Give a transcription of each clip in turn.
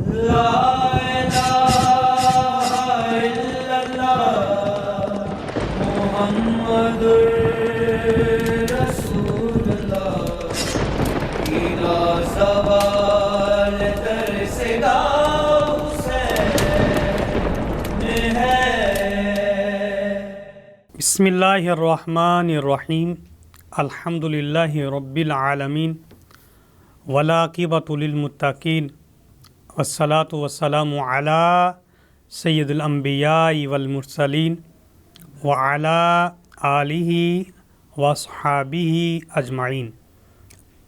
لا الہ الا اللہ محمد رسول اللہ بلا سوال در صدا حسین ہے۔ بسم اللہ الرحمن الرحیم، الحمد للہ رب العالمین والعاقبۃ للمتقین والصلاۃ والسلام علی سید الانبیاء والمرسلین وعلی آلہ واصحابہ اجمعین،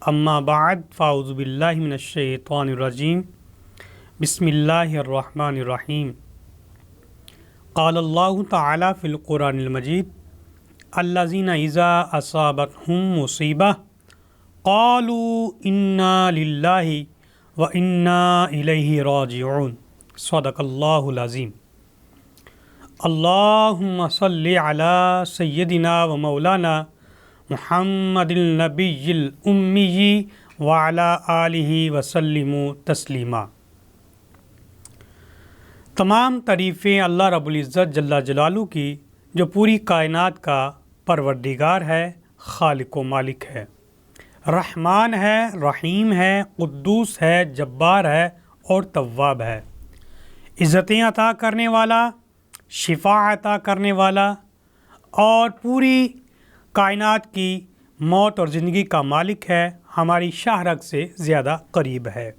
اما بعد فاعوذ باللہ من الشیطان الرجیم، بسم اللہ الرحمن الرحیم۔ قال اللہ تعالی فی القرآن المجید الذین اذا اصابتہم مصیبہ قالوا انا للہ وانا الیہ راجعون، صدق اللہ العظیم۔ اللہم صلی علی سیدنا و مولانا محمد النبی الامی وعلی آلہ وسلم تسلیما۔ تمام تعریفیں اللہ رب العزت جل جلالہ کی، جو پوری کائنات کا پروردگار ہے، خالق و مالک ہے، رحمان ہے، رحیم ہے، قدوس ہے، جبار ہے اور تواب ہے، عزتیں عطا کرنے والا، شفا عطا کرنے والا اور پوری کائنات کی موت اور زندگی کا مالک ہے، ہماری شاہ رگ سے زیادہ قریب ہے۔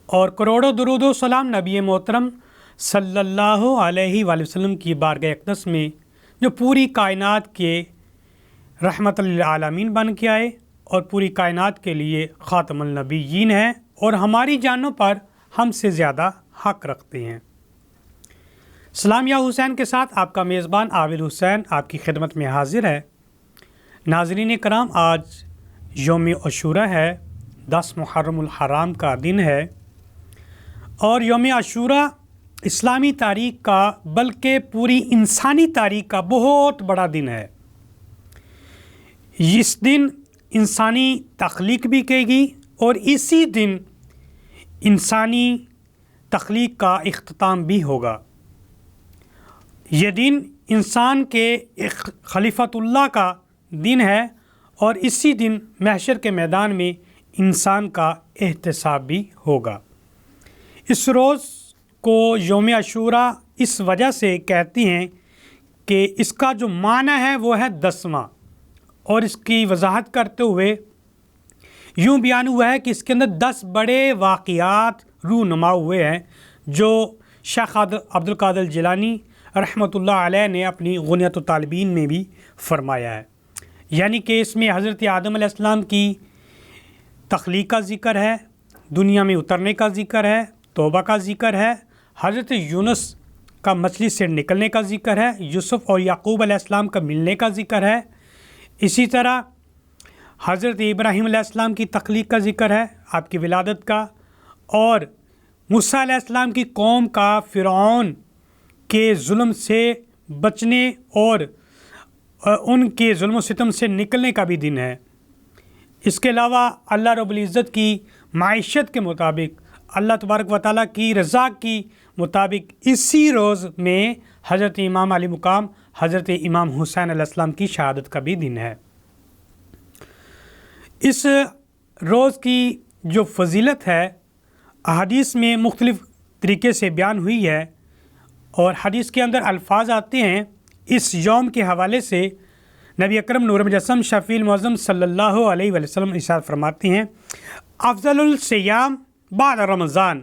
اور کروڑوں درود و سلام نبی محترم صلی اللہ علیہ وآلہ وسلم کی بارگاہ اقدس میں، جو پوری کائنات کے رحمت للعالمین بن کے آئے اور پوری کائنات کے لیے خاتم النبیین ہیں اور ہماری جانوں پر ہم سے زیادہ حق رکھتے ہیں۔ سلام یا حسین کے ساتھ آپ کا میزبان عابد حسین آپ کی خدمت میں حاضر ہے۔ ناظرین کرام، آج یوم عاشوراء ہے، 10 محرم الحرام کا دن ہے، اور یوم عاشوراء اسلامی تاریخ کا بلکہ پوری انسانی تاریخ کا بہت بڑا دن ہے۔ اس دن انسانی تخلیق بھی کی گئی اور اسی دن انسانی تخلیق کا اختتام بھی ہوگا۔ یہ دن انسان کے خلیفۃ اللہ کا دن ہے اور اسی دن محشر کے میدان میں انسان کا احتساب بھی ہوگا۔ اس روز کو یوم عاشوراء اس وجہ سے کہتے ہیں کہ اس کا جو معنی ہے وہ ہے 10واں، اور اس کی وضاحت کرتے ہوئے یوں بیان ہوا ہے کہ اس کے اندر 10 بڑے واقعات رونما ہوئے ہیں، جو شیخ عبد القادر جیلانی رحمۃ اللہ علیہ نے اپنی غنیۃ الطالبین میں بھی فرمایا ہے۔ یعنی کہ اس میں حضرت آدم علیہ السلام کی تخلیق کا ذکر ہے، دنیا میں اترنے کا ذکر ہے، توبہ کا ذکر ہے، حضرت یونس کا مچھلی سے نکلنے کا ذکر ہے، یوسف اور یعقوب علیہ السلام کا ملنے کا ذکر ہے، اسی طرح حضرت ابراہیم علیہ السلام کی تخلیق کا ذکر ہے، آپ کی ولادت کا، اور موسیٰ علیہ السلام کی قوم کا فرعون کے ظلم سے بچنے اور ان کے ظلم و ستم سے نکلنے کا بھی دن ہے۔ اس کے علاوہ اللہ رب العزت کی معیشت کے مطابق، اللہ تبارک و تعالیٰ کی رضا کی مطابق اسی روز میں حضرت امام علی مقام حضرت امام حسین علیہ السلام کی شہادت کا بھی دن ہے۔ اس روز کی جو فضیلت ہے احادیث میں مختلف طریقے سے بیان ہوئی ہے، اور حدیث کے اندر الفاظ آتے ہیں اس یوم کے حوالے سے۔ نبی اکرم نور مجسم شفیع المعظم صلی اللہ علیہ وآلہ وسلم ارشاد فرماتے ہیں، افضل الصیام بعد رمضان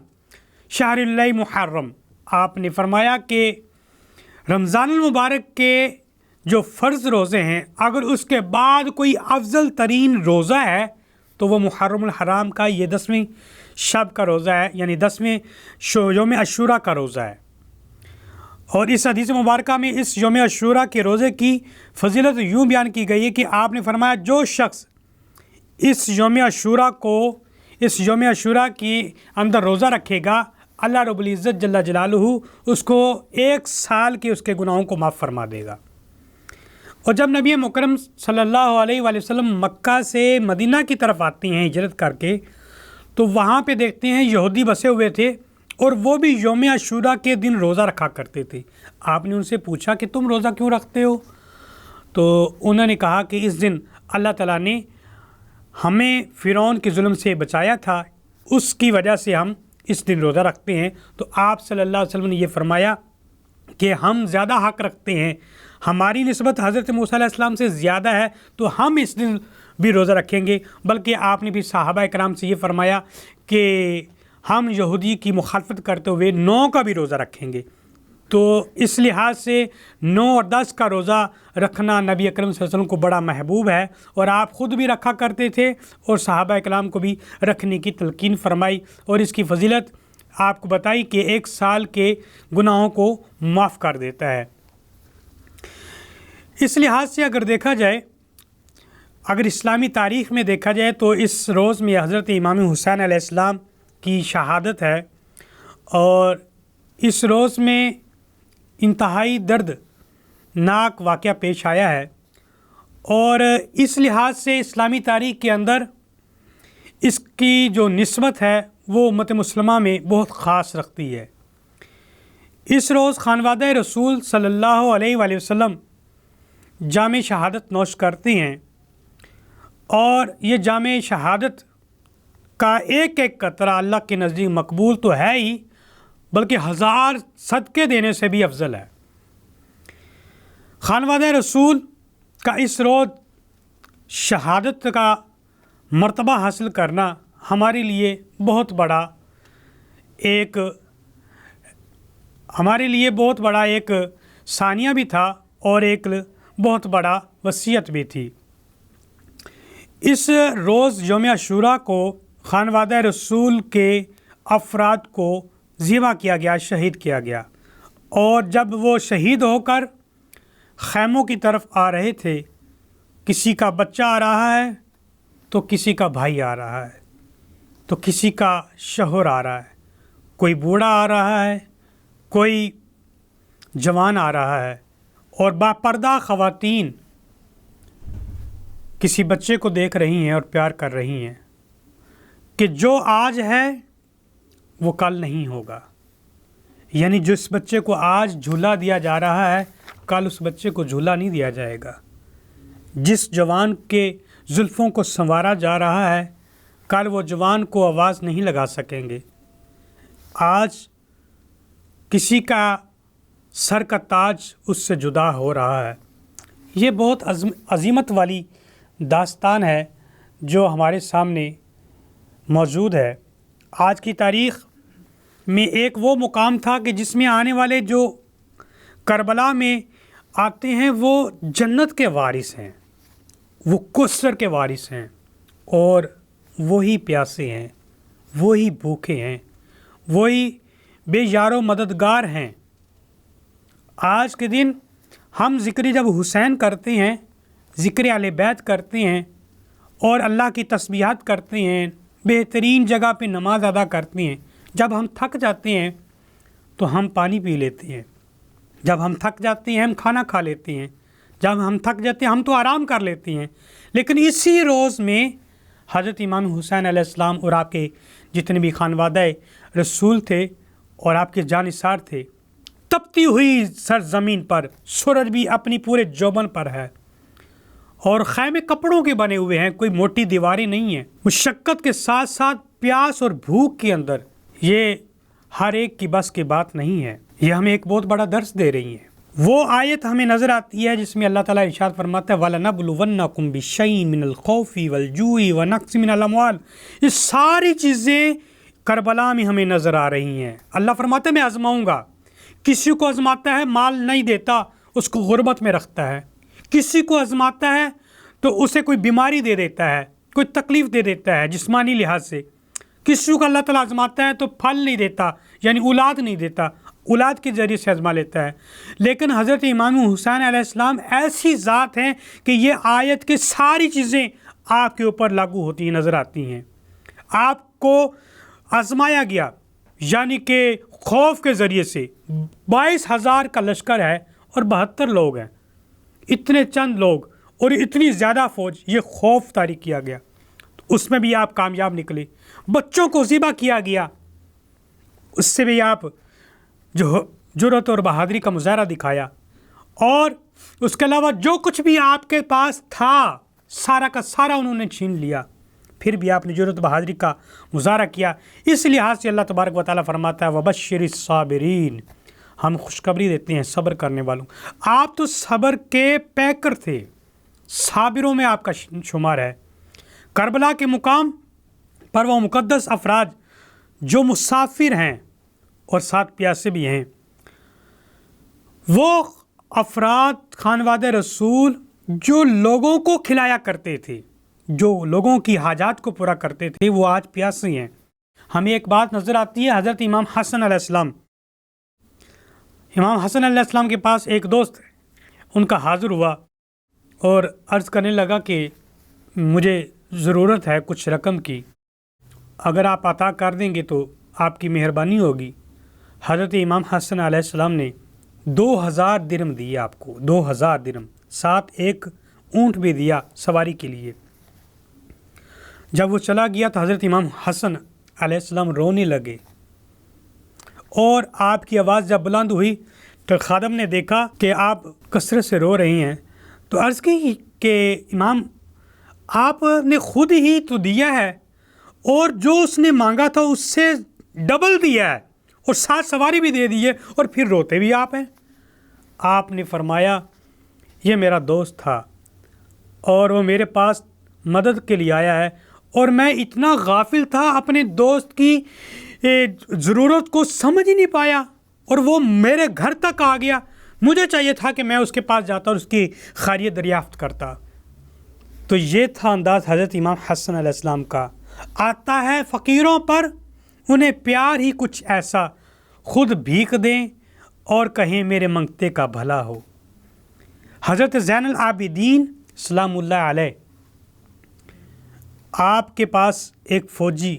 شہر اللہ محرم۔ آپ نے فرمایا کہ رمضان المبارک کے جو فرض روزے ہیں، اگر اس کے بعد کوئی افضل ترین روزہ ہے تو وہ محرم الحرام کا یہ 10ویں شب کا روزہ ہے، یعنی 10ویں یوم عاشوراء کا روزہ ہے۔ اور اس حدیث مبارکہ میں اس یوم عاشوراء کے روزے کی فضیلت یوں بیان کی گئی ہے کہ آپ نے فرمایا جو شخص اس یوم عاشوراء کی اندر روزہ رکھے گا، اللہ رب العزت جل جلالہ اس کو 1 سال کے اس کے گناہوں کو معاف فرما دے گا۔ اور جب نبی مکرم صلی اللہ علیہ وآلہ وسلم مکہ سے مدینہ کی طرف آتے ہیں ہجرت کر کے، تو وہاں پہ دیکھتے ہیں یہودی بسے ہوئے تھے اور وہ بھی یوم عاشوراء کے دن روزہ رکھا کرتے تھے۔ آپ نے ان سے پوچھا کہ تم روزہ کیوں رکھتے ہو؟ تو انہوں نے کہا کہ اس دن اللہ تعالیٰ نے ہمیں فرعون کے ظلم سے بچایا تھا، اس کی وجہ سے ہم اس دن روزہ رکھتے ہیں۔ تو آپ صلی اللہ علیہ وسلم نے یہ فرمایا کہ ہم زیادہ حق رکھتے ہیں، ہماری نسبت حضرت موسیٰ علیہ السلام سے زیادہ ہے، تو ہم اس دن بھی روزہ رکھیں گے۔ بلکہ آپ نے بھی صحابہ کرام سے یہ فرمایا کہ ہم یہودی کی مخالفت کرتے ہوئے 9 کا بھی روزہ رکھیں گے۔ تو اس لحاظ سے 9 اور 10 کا روزہ رکھنا نبی اکرم صلی اللہ علیہ وسلم کو بڑا محبوب ہے، اور آپ خود بھی رکھا کرتے تھے اور صحابہ کرام کو بھی رکھنے کی تلقین فرمائی، اور اس کی فضیلت آپ کو بتائی کہ 1 سال کے گناہوں کو معاف کر دیتا ہے۔ اس لحاظ سے اگر دیکھا جائے، اگر اسلامی تاریخ میں دیکھا جائے تو اس روز میں حضرت امام حسین علیہ السلام کی شہادت ہے، اور اس روز میں انتہائی دردناک واقعہ پیش آیا ہے، اور اس لحاظ سے اسلامی تاریخ کے اندر اس کی جو نسبت ہے وہ امت مسلمہ میں بہت خاص رکھتی ہے۔ اس روز خانوادہ رسول صلی اللہ علیہ وآلہ وسلم جام شہادت نوش کرتے ہیں، اور یہ جام شہادت کا ایک ایک قطرہ اللہ کے نزدیک مقبول تو ہے ہی، بلکہ 1000 صدقے دینے سے بھی افضل ہے۔ خانوادہ رسول کا اس روز شہادت کا مرتبہ حاصل کرنا ہمارے لیے بہت بڑا ایک ثانیہ بھی تھا، اور ایک بہت بڑا وصیت بھی تھی۔ اس روز یوم عاشوراء کو خانوادہ رسول کے افراد کو ذبح کیا گیا، شہید کیا گیا، اور جب وہ شہید ہو کر خیموں کی طرف آ رہے تھے، کسی کا بچہ آ رہا ہے تو کسی کا بھائی آ رہا ہے، تو کسی کا شوہر آ رہا ہے، کوئی بوڑھا آ رہا ہے، کوئی جوان آ رہا ہے، اور باپردہ خواتین کسی بچے کو دیکھ رہی ہیں اور پیار کر رہی ہیں کہ جو آج ہے وہ کل نہیں ہوگا، یعنی جس بچے کو آج جھولا دیا جا رہا ہے کل اس بچے کو جھولا نہیں دیا جائے گا، جس جوان کے زلفوں کو سنوارا جا رہا ہے کل وہ جوان کو آواز نہیں لگا سکیں گے۔ آج کسی کا سر کا تاج اس سے جدا ہو رہا ہے۔ یہ بہت عظمت والی داستان ہے جو ہمارے سامنے موجود ہے۔ آج کی تاریخ میں ایک وہ مقام تھا کہ جس میں آنے والے جو کربلا میں آتے ہیں وہ جنت کے وارث ہیں، وہ کوثر کے وارث ہیں، اور وہی پیاسے ہیں، وہی بھوکے ہیں، وہی بے یار و مددگار ہیں۔ آج کے دن ہم ذکر جب حسین کرتے ہیں، ذکر اہل بیت کرتے ہیں، اور اللہ کی تسبیحات کرتے ہیں، بہترین جگہ پہ نماز ادا کرتے ہیں، جب ہم تھک جاتے ہیں تو ہم پانی پی لیتے ہیں، جب ہم تھک جاتے ہیں ہم کھانا کھا لیتے ہیں، جب ہم تھک جاتے ہیں ہم تو آرام کر لیتے ہیں، لیکن اسی روز میں حضرت امام حسین علیہ السلام اور آپ کے جتنے بھی خانوادہ رسول تھے اور آپ کے جانثار تھے، تپتی ہوئی سرزمین پر سورج بھی اپنی پورے جوبن پر ہے، اور خیمے کپڑوں کے بنے ہوئے ہیں، کوئی موٹی دیواریں نہیں ہیں، مشقت کے ساتھ ساتھ پیاس اور بھوک کے اندر، یہ ہر ایک کی بس کی بات نہیں ہے۔ یہ ہمیں ایک بہت بڑا درس دے رہی ہیں۔ وہ آیت ہمیں نظر آتی ہے جس میں اللہ تعالیٰ ارشاد فرماتا ہے وَلَنَبْلُوَنَّكُمْ بِشَيْءٍ مِّنَ الْخَوْفِ وَالْجُوعِ وَنَقْصٍ مِّنَ الْأَمْوَالِ، یہ ساری چیزیں کربلا میں ہمیں نظر آ رہی ہیں۔ اللہ فرماتا ہے میں آزماؤں گا، کسی کو آزماتا ہے مال نہیں دیتا، اس کو غربت میں رکھتا ہے، کسی کو آزماتا ہے تو اسے کوئی بیماری دے دیتا ہے، کوئی تکلیف دے دیتا ہے جسمانی لحاظ سے، کسی کو اللہ تعالیٰ آزماتا ہے تو پھل نہیں دیتا، یعنی اولاد نہیں دیتا، اولاد کے ذریعے سے آزما لیتا ہے۔ لیکن حضرت امام حسین علیہ السلام ایسی ذات ہیں کہ یہ آیت کی ساری چیزیں آپ کے اوپر لاگو ہوتی ہیں، نظر آتی ہیں۔ آپ کو آزمایا گیا، یعنی کہ خوف کے ذریعے سے 22,000 کا لشکر ہے اور 72 لوگ ہیں، اتنے چند لوگ اور اتنی زیادہ فوج، یہ خوف طاری کیا گیا، اس میں بھی آپ کامیاب نکلے۔ بچوں کو ذبح کیا گیا، اس سے بھی آپ جو جرأت اور بہادری کا مظاہرہ دکھایا، اور اس کے علاوہ جو کچھ بھی آپ کے پاس تھا سارا کا سارا انہوں نے چھین لیا، پھر بھی آپ نے جرأت بہادری کا مظاہرہ کیا۔ اس لحاظ سے اللہ تبارک و تعالیٰ فرماتا ہے وَبَشِّرِ الصَّابِرِينَ، ہم خوشخبری دیتے ہیں صبر کرنے والوں۔ آپ تو صبر کے پیکر تھے، صابروں میں آپ کا شمار ہے۔ کربلا کے مقام پر وہ مقدس افراد جو مسافر ہیں اور ساتھ پیاسے بھی ہیں، وہ افراد خانوادہ رسول جو لوگوں کو کھلایا کرتے تھے، جو لوگوں کی حاجات کو پورا کرتے تھے، وہ آج پیاسے ہیں۔ ہمیں ایک بات نظر آتی ہے، حضرت امام حسن علیہ السلام، امام حسن علیہ السلام کے پاس ایک دوست ان کا حاضر ہوا اور عرض کرنے لگا کہ مجھے ضرورت ہے کچھ رقم کی، اگر آپ عطا کر دیں گے تو آپ کی مہربانی ہوگی۔ حضرت امام حسن علیہ السلام نے 2000 درہم دیے آپ کو، 2000 درہم، ساتھ ایک اونٹ بھی دیا سواری کے لیے۔ جب وہ چلا گیا تو حضرت امام حسن علیہ السلام رونے لگے، اور آپ کی آواز جب بلند ہوئی تو خادم نے دیکھا کہ آپ کثرت سے رو رہی ہیں، تو عرض کی کہ امام آپ نے خود ہی تو دیا ہے، اور جو اس نے مانگا تھا اس سے ڈبل دیا ہے، اور ساتھ سواری بھی دے دی ہے، اور پھر روتے بھی آپ ہیں۔ آپ نے فرمایا یہ میرا دوست تھا اور وہ میرے پاس مدد کے لیے آیا ہے، اور میں اتنا غافل تھا اپنے دوست کی ضرورت کو سمجھ ہی نہیں پایا، اور وہ میرے گھر تک آ گیا، مجھے چاہیے تھا کہ میں اس کے پاس جاتا اور اس کی خیریت دریافت کرتا۔ تو یہ تھا انداز حضرت امام حسن علیہ السلام کا۔ آتا ہے فقیروں پر انہیں پیار ہی کچھ ایسا، خود بھیک دیں اور کہیں میرے منگتے کا بھلا ہو۔ حضرت زین العابدین سلام اللہ علیہ، آپ کے پاس ایک فوجی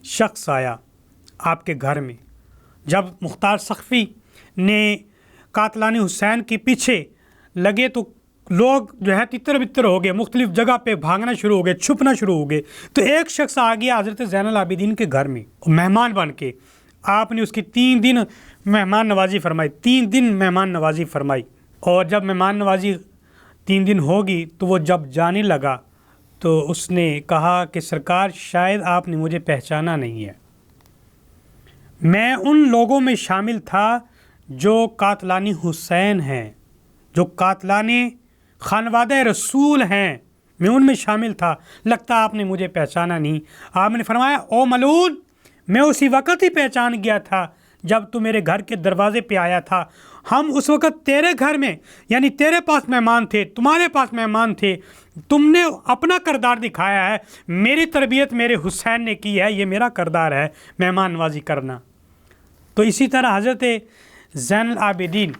شخص آیا آپ کے گھر میں، جب مختار سقفی نے قاتلان حسین کے پیچھے لگے تو لوگ جو ہے تتر بتر ہو گئے، مختلف جگہ پہ بھاگنا شروع ہو گئے، چھپنا شروع ہو گئے، تو ایک شخص آ گیا حضرت زین العابدین کے گھر میں مہمان بن کے۔ آپ نے اس کی 3 دن مہمان نوازی فرمائی، 3 دن مہمان نوازی فرمائی، اور جب مہمان نوازی 3 دن ہوگی تو وہ جب جانے لگا تو اس نے کہا کہ سرکار شاید آپ نے مجھے پہچانا نہیں ہے، میں ان لوگوں میں شامل تھا جو قاتلان حسین ہیں، جو قاتلان خانوادہ رسول ہیں، میں ان میں شامل تھا، لگتا آپ نے مجھے پہچانا نہیں۔ آپ نے فرمایا او ملعون، میں اسی وقت ہی پہچان گیا تھا جب تو میرے گھر کے دروازے پہ آیا تھا، ہم اس وقت تیرے گھر میں یعنی تیرے پاس مہمان تھے، تمہارے پاس مہمان تھے، تم نے اپنا کردار دکھایا ہے، میری تربیت میرے حسین نے کی ہے، یہ میرا کردار ہے مہمان نوازی کرنا۔ تو اسی طرح حضرت زین العابدین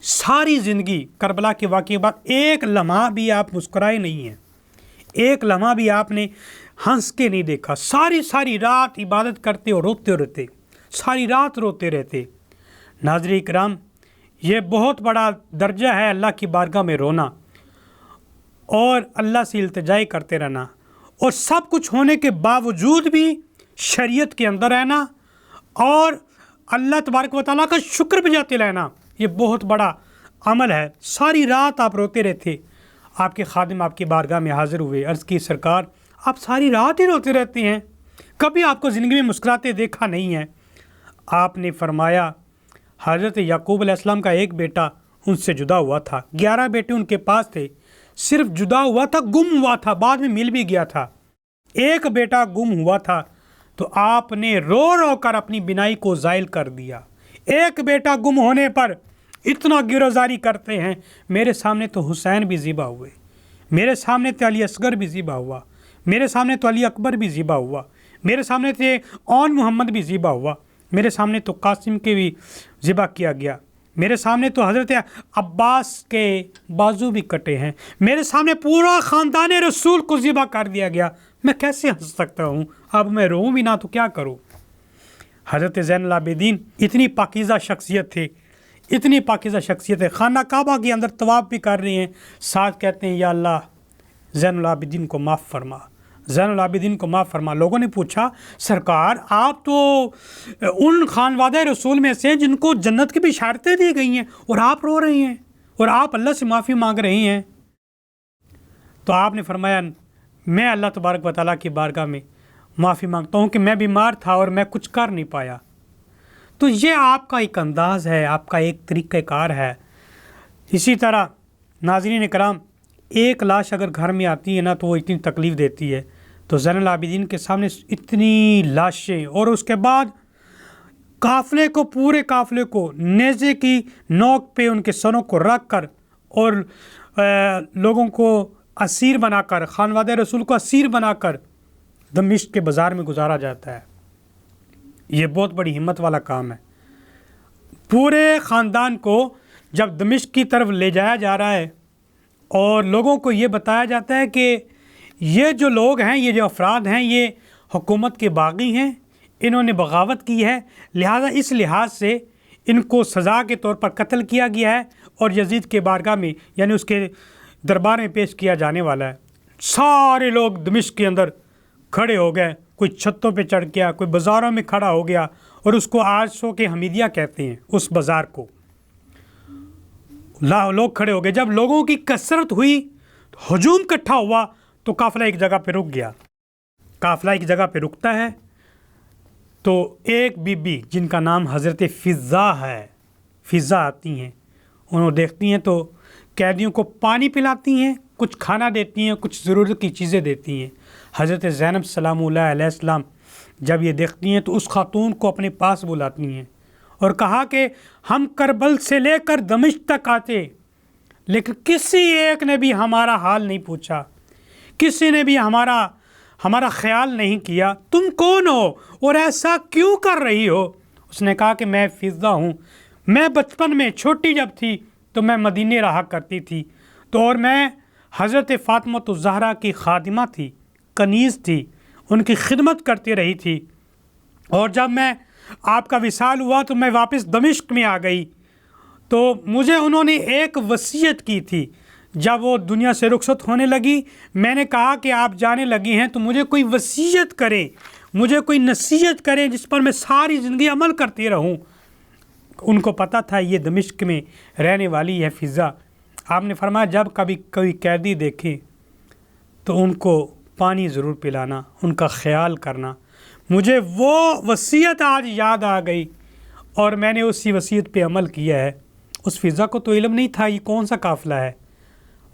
ساری زندگی کربلا کے واقعے کے بعد ایک لمحہ بھی آپ مسکرائے نہیں ہیں، ایک لمحہ بھی آپ نے ہنس کے نہیں دیکھا، ساری رات عبادت کرتے اور روتے رہتے، ساری رات روتے رہتے۔ ناظرین کرام، یہ بہت بڑا درجہ ہے اللہ کی بارگاہ میں رونا اور اللہ سے التجائی کرتے رہنا، اور سب کچھ ہونے کے باوجود بھی شریعت کے اندر رہنا اور اللہ تبارک و تعالیٰ کا شکر بجاتے رہنا، یہ بہت بڑا عمل ہے۔ ساری رات آپ روتے رہتے۔ آپ کے خادم آپ کی بارگاہ میں حاضر ہوئے، عرض کی سرکار آپ ساری رات ہی روتے رہتے ہیں، کبھی آپ کو زندگی میں مسکراتے دیکھا نہیں ہے۔ آپ نے فرمایا حضرت یعقوب علیہ السلام کا ایک بیٹا ان سے جدا ہوا تھا، 11 بیٹے ان کے پاس تھے، صرف جدا ہوا تھا، گم ہوا تھا، بعد میں مل بھی گیا تھا، ایک بیٹا گم ہوا تھا تو آپ نے رو رو کر اپنی بینائی کو زائل کر دیا۔ ایک بیٹا گم ہونے پر اتنا گریزاری کرتے ہیں، میرے سامنے تو حسین بھی ذبح ہوئے، میرے سامنے تو علی اصغر بھی ذبح ہوا، میرے سامنے تو علی اکبر بھی ذبح ہوا، میرے سامنے تو اون محمد بھی ذبح ہوا، میرے سامنے تو قاسم کے بھی ذبح کیا گیا، میرے سامنے تو حضرت عباس کے بازو بھی کٹے ہیں، میرے سامنے پورا خاندان رسول کو ذبح کر دیا گیا، میں کیسے ہنس سکتا ہوں؟ اب میں روؤں بھی نہ تو کیا کروں؟ حضرت زین العابدین اتنی پاکیزہ شخصیت تھے، اتنی پاکیزہ شخصیت ہے، خانہ کعبہ کے اندر طواف بھی کر رہے ہیں، ساتھ کہتے ہیں یا اللہ زین العابدین کو معاف فرما، زین العابدین کو معاف فرما۔ لوگوں نے پوچھا سرکار آپ تو ان خانوادہ رسول میں سے جن کو جنت کی بشارتیں دی گئی ہیں اور آپ رو رہی ہیں اور آپ اللہ سے معافی مانگ رہی ہیں۔ تو آپ نے فرمایا میں اللہ تبارک و تعالیٰ کی بارگاہ میں معافی مانگتا ہوں کہ میں بیمار تھا اور میں کچھ کر نہیں پایا۔ تو یہ آپ کا ایک انداز ہے، آپ کا ایک طریقہ کار ہے۔ اسی طرح ناظرین کرام، ایک لاش اگر گھر میں آتی ہے نا تو وہ اتنی تکلیف دیتی ہے، تو زین العابدین کے سامنے اتنی لاشیں، اور اس کے بعد قافلے کو، پورے قافلے کو نیزے کی نوک پہ ان کے سروں کو رکھ کر اور لوگوں کو اسیر بنا کر، خانوادہ رسول کو اسیر بنا کر دمشق کے بازار میں گزارا جاتا ہے۔ یہ بہت بڑی ہمت والا کام ہے۔ پورے خاندان کو جب دمشق کی طرف لے جایا جا رہا ہے اور لوگوں کو یہ بتایا جاتا ہے کہ یہ جو لوگ ہیں، یہ جو افراد ہیں، یہ حکومت کے باغی ہیں، انہوں نے بغاوت کی ہے، لہٰذا اس لحاظ سے ان کو سزا کے طور پر قتل کیا گیا ہے اور یزید کے بارگاہ میں یعنی اس کے دربار میں پیش کیا جانے والا ہے۔ سارے لوگ دمشق کے اندر کھڑے ہو گئے، کوئی چھتوں پہ چڑھ گیا، کوئی بازاروں میں کھڑا ہو گیا، اور اس کو آج سو کے حمیدیہ کہتے ہیں اس بازار کو۔ لوگ کھڑے ہو گئے۔ جب لوگوں کی کثرت ہوئی، ہجوم اکٹھا ہوا، تو قافلہ ایک جگہ پہ رک گیا۔ قافلہ ایک جگہ پہ رکتا ہے تو ایک بی بی جن کا نام حضرت فضہ ہے، فضہ آتی ہیں، انہوں دیکھتی ہیں تو قیدیوں کو پانی پلاتی ہیں، کچھ کھانا دیتی ہیں، کچھ ضرورت کی چیزیں دیتی ہیں۔ حضرت زینب سلام اللہ علیہ السلام جب یہ دیکھتی ہیں تو اس خاتون کو اپنے پاس بلاتی ہیں اور کہا کہ ہم کربل سے لے کر دمشق تک آتے، لیکن کسی ایک نے بھی ہمارا حال نہیں پوچھا، کسی نے بھی ہمارا خیال نہیں کیا، تم کون ہو اور ایسا کیوں کر رہی ہو؟ اس نے کہا کہ میں فضہ ہوں، میں بچپن میں چھوٹی جب تھی تو میں مدینے رہا کرتی تھی، تو اور میں حضرت فاطمہ الزہرا کی خادمہ تھی، کنیز تھی، ان کی خدمت کرتی رہی تھی، اور جب میں آپ کا وصال ہوا تو میں واپس دمشق میں آ گئی، تو مجھے انہوں نے ایک وصیت کی تھی۔ جب وہ دنیا سے رخصت ہونے لگی، میں نے کہا کہ آپ جانے لگی ہیں تو مجھے کوئی وصیت کریں، مجھے کوئی نصیحت کریں جس پر میں ساری زندگی عمل کرتی رہوں۔ ان کو پتہ تھا یہ دمشق میں رہنے والی ہے فضہ۔ آپ نے فرمایا جب کبھی کوئی قیدی دیکھے تو ان کو پانی ضرور پلانا، ان کا خیال کرنا۔ مجھے وہ وصیت آج یاد آ گئی اور میں نے اسی وصیت پہ عمل کیا ہے۔ اس فضہ کو تو علم نہیں تھا یہ کون سا قافلہ ہے،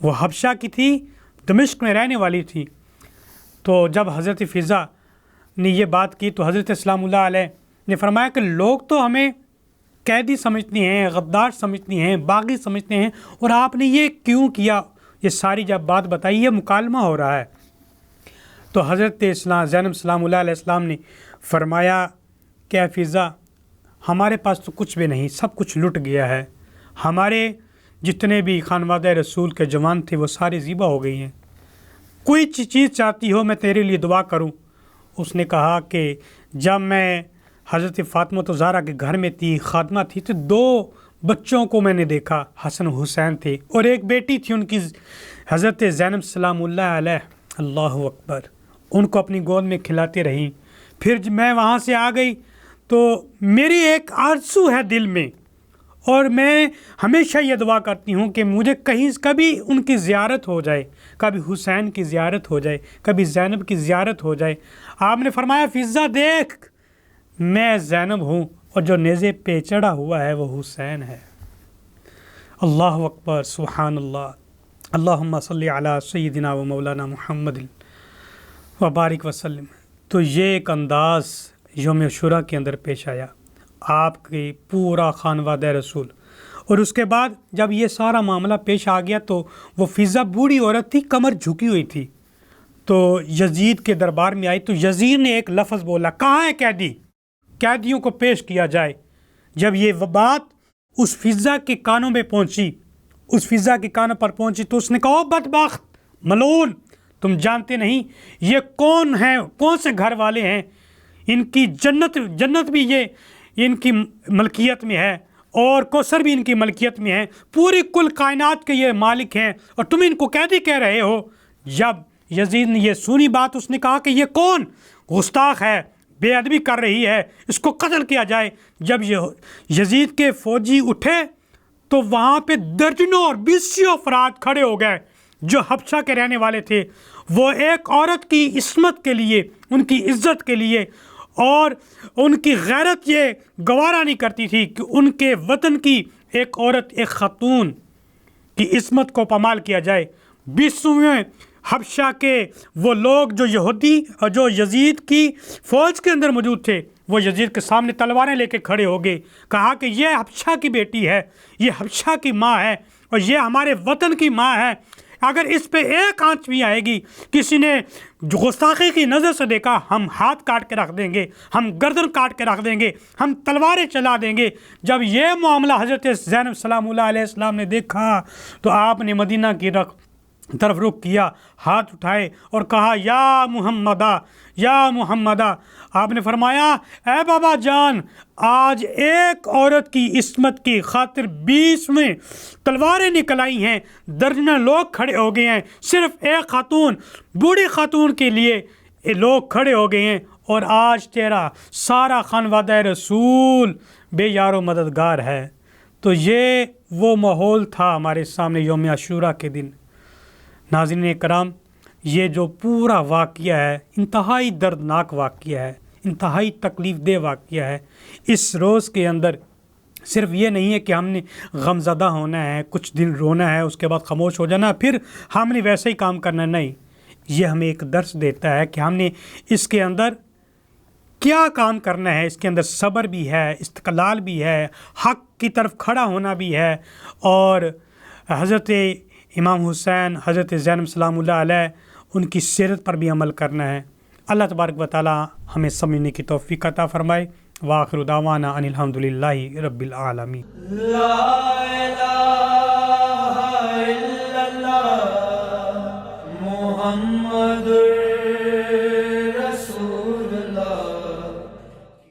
وہ حبشہ کی تھی، دمشق میں رہنے والی تھی۔ تو جب حضرت فضہ نے یہ بات کی تو حضرت سلام اللہ علیہ نے فرمایا کہ لوگ تو ہمیں قیدی سمجھتی ہیں، غدار سمجھتی ہیں، باغی سمجھتے ہیں، اور آپ نے یہ کیوں کیا؟ یہ ساری جب بات بتائی، یہ مکالمہ ہو رہا ہے۔ تو حضرت زینب سلام اللہ علیہ السلام نے فرمایا کہ اے فضہ، ہمارے پاس تو کچھ بھی نہیں، سب کچھ لٹ گیا ہے، ہمارے جتنے بھی خانوادہ رسول کے جوان تھے وہ سارے ذبح ہو گئی ہیں، کوئی چیز چاہتی ہو میں تیرے لیے دعا کروں؟ اس نے کہا کہ جب میں حضرت فاطمہ الزہرا کے گھر میں تھی، خادمہ تھی، تو 2 بچوں کو میں نے دیکھا، حسن و حسین تھے، اور ایک بیٹی تھی ان کی حضرت زینب سلام اللہ علیہ، اللہ اکبر، ان کو اپنی گود میں کھلاتے رہیں۔ پھر میں وہاں سے آ گئی تو میری ایک آرزو ہے دل میں، اور میں ہمیشہ یہ دعا کرتی ہوں کہ مجھے کبھی ان کی زیارت ہو جائے، کبھی حسین کی زیارت ہو جائے، کبھی زینب کی زیارت ہو جائے۔ آپ نے فرمایا فضہ دیکھ، میں زینب ہوں اور جو نیزے پہ چڑھا ہوا ہے وہ حسین ہے۔ اللہ اکبر، سبحان اللہ، اللہم صلی علی سیدنا و مولانا محمد وبارک وسلم۔ تو یہ ایک انداز یوم عاشوراء کے اندر پیش آیا، آپ کے پورا خانوادہ رسول۔ اور اس کے بعد جب یہ سارا معاملہ پیش آ گیا تو وہ فضہ بوڑھی عورت تھی، کمر جھکی ہوئی تھی، تو یزید کے دربار میں آئی تو یزید نے ایک لفظ بولا، کہاں ہے قیدی؟ قیدیوں کو پیش کیا جائے۔ جب یہ بات اس فضہ کے کانوں میں پہنچی، اس فضہ کے کانوں پر پہنچی تو اس نے کہا، بدبخت، ملعون، تم جانتے نہیں یہ کون ہیں، کون سے گھر والے ہیں، ان کی جنت بھی یہ ان کی ملکیت میں ہے، اور کوثر بھی ان کی ملکیت میں ہے، پوری کل کائنات کے یہ مالک ہیں، اور تم ان کو قیدی کہہ رہے ہو۔ جب یزید نے یہ سنی بات، اس نے کہا کہ یہ کون گستاخ ہے، بے ادبی کر رہی ہے، اس کو قتل کیا جائے۔ جب یہ یزید کے فوجی اٹھے تو وہاں پہ درجنوں اور بیسیوں افراد کھڑے ہو گئے جو حبشہ کے رہنے والے تھے۔ وہ ایک عورت کی عصمت کے لیے، ان کی عزت کے لیے اور ان کی غیرت یہ گوارا نہیں کرتی تھی کہ ان کے وطن کی ایک عورت، ایک خاتون کی عصمت کو پامال کیا جائے۔ بیسویں حبشہ کے وہ لوگ جو یہودی اور جو یزید کی فوج کے اندر موجود تھے، وہ یزید کے سامنے تلواریں لے کے کھڑے ہو گئے، کہا کہ یہ حبشہ کی بیٹی ہے، یہ حبشہ کی ماں ہے اور یہ ہمارے وطن کی ماں ہے، اگر اس پہ ایک آنچ بھی آئے گی، کسی نے گستاخی کی نظر سے دیکھا، ہم ہاتھ کاٹ کے رکھ دیں گے، ہم گردن کاٹ کے رکھ دیں گے، ہم تلواریں چلا دیں گے۔ جب یہ معاملہ حضرت زینب سلام اللہ علیہ السلام نے دیکھا تو آپ نے مدینہ کی طرف رخ کیا، ہاتھ اٹھائے اور کہا یا محمدہ، یا محمدہ۔ آپ نے فرمایا اے بابا جان، آج ایک عورت کی عصمت کی خاطر 20 میں تلواریں نکل آئی ہیں، درجنوں لوگ کھڑے ہو گئے ہیں، صرف ایک خاتون، بوڑھی خاتون کے لیے یہ لوگ کھڑے ہو گئے ہیں، اور آج تیرا سارا خانوادہ رسول بے یار و مددگار ہے۔ تو یہ وہ ماحول تھا ہمارے سامنے یوم عاشوراء کے دن۔ ناظرین کرام، یہ جو پورا واقعہ ہے انتہائی دردناک واقعہ ہے، انتہائی تکلیف دہ واقعہ ہے۔ اس روز کے اندر صرف یہ نہیں ہے کہ ہم نے غمزدہ ہونا ہے، کچھ دن رونا ہے، اس کے بعد خاموش ہو جانا، پھر ہم نے ویسے ہی کام کرنا، نہیں۔ یہ ہمیں ایک درس دیتا ہے کہ ہم نے اس کے اندر کیا کام کرنا ہے۔ اس کے اندر صبر بھی ہے، استقلال بھی ہے، حق کی طرف کھڑا ہونا بھی ہے، اور حضرت امام حسین، حضرت زینب سلام اللہ علیہ، ان کی سیرت پر بھی عمل کرنا ہے۔ اللہ تبارک و تعالی ہمیں سمجھنے کی توفیق عطا فرمائے۔ وآخر دعوانا ان الحمدللہ رب العالمین۔ لا الہ الا اللہ محمد